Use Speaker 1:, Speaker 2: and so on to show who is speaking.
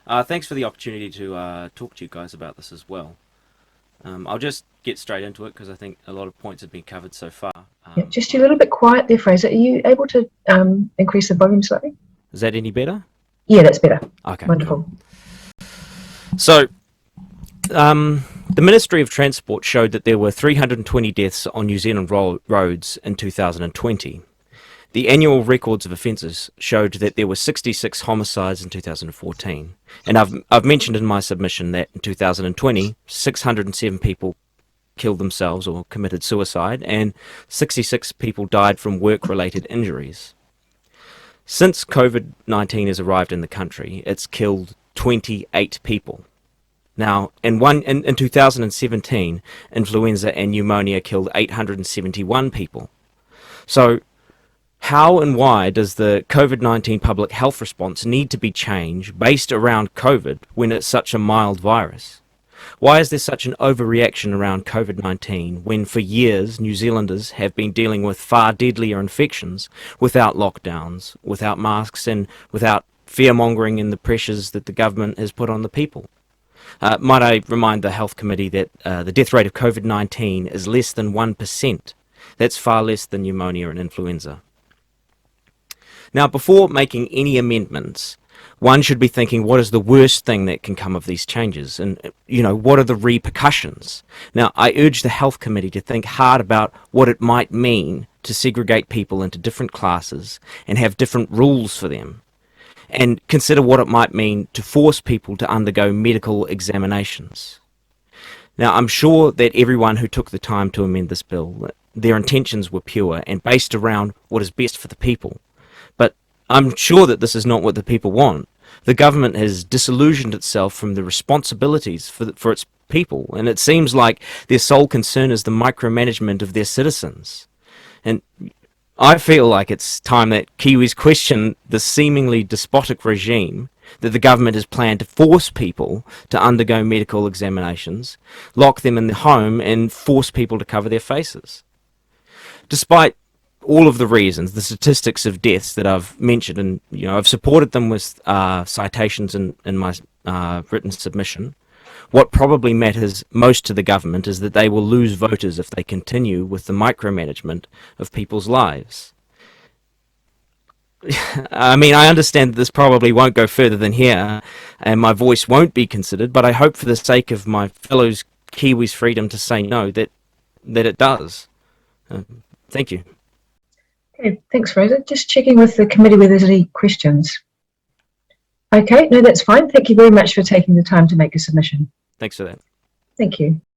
Speaker 1: Thanks for the opportunity to talk to you guys about this as well. I'll just get straight into it because I think a lot of points have been covered so far.
Speaker 2: Yeah, just a little bit quiet there, Fraser. Are you able to increase the volume slightly?
Speaker 1: Is that any better?
Speaker 2: Yeah, that's better.
Speaker 1: Okay,
Speaker 2: Wonderful.
Speaker 1: cool. So, the Ministry of Transport showed that there were 320 deaths on New Zealand roads in 2020. The annual records of offences showed that there were 66 homicides in 2014. And I've mentioned in my submission that in 2020, 607 people killed themselves or committed suicide, and 66 people died from work-related injuries. Since COVID-19 has arrived in the country, it's killed 28 people. Now, in 2017, influenza and pneumonia killed 871 people. So, how and why does the COVID-19 public health response need to be changed based around COVID when it's such a mild virus? Why is there such an overreaction around COVID-19 when for years New Zealanders have been dealing with far deadlier infections without lockdowns, without masks, and without fear-mongering and the pressures that the government has put on the people? Might I remind the Health Committee that the death rate of COVID-19 is less than 1%. That's far less than pneumonia and influenza. Now, before making any amendments, one should be thinking, what is the worst thing that can come of these changes? And, what are the repercussions? Now, I urge the Health Committee to think hard about what it might mean to segregate people into different classes and have different rules for them. And consider what it might mean to force people to undergo medical examinations. Now, I'm sure that everyone who took the time to amend this bill, their intentions were pure and based around what is best for the people. But I'm sure that this is not what the people want. The government has disillusioned itself from the responsibilities for its people, and it seems like their sole concern is the micromanagement of their citizens. And I feel like it's time that Kiwis question the seemingly despotic regime that the government has planned to force people to undergo medical examinations, lock them in the home, and force people to cover their faces. Despite all of the reasons, the statistics of deaths that I've mentioned, and I've supported them with citations in my written submission. What probably matters most to the government is that they will lose voters if they continue with the micromanagement of people's lives. I mean, I understand that this probably won't go further than here, and my voice won't be considered, but I hope for the sake of my fellow Kiwis' freedom to say no, that it does. Thank you.
Speaker 2: Okay, thanks, Fraser. Just checking with the committee whether there's any questions. Okay, no, that's fine. Thank you very much for taking the time to make a submission.
Speaker 1: Thanks for that.
Speaker 2: Thank you.